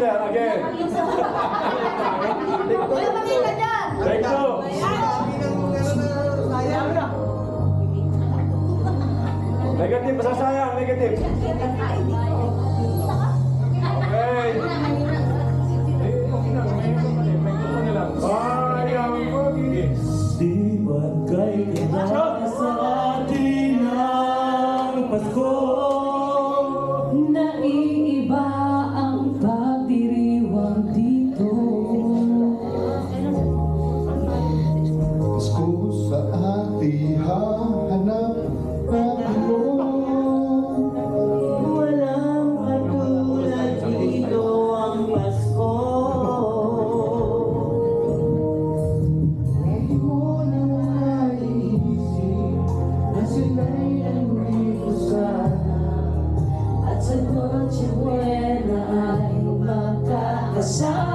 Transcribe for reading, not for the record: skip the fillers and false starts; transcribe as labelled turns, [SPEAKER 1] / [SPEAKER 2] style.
[SPEAKER 1] Again.
[SPEAKER 2] Wala makita dyan.
[SPEAKER 1] Take two. Negative, masasayang, negative. Okay. Sayang pag-ibig.
[SPEAKER 3] Di ba't kailangan sa atin ang Pasko?
[SPEAKER 4] Naiiba ang pagdiriwang dito.
[SPEAKER 5] Pasko sa ating hahanap natin mo.
[SPEAKER 3] Walang katulad dito ang Pasko. Hindi mo na naiisip na sila'y nandito sana.
[SPEAKER 4] At sa Noche Buena ay magkakasama.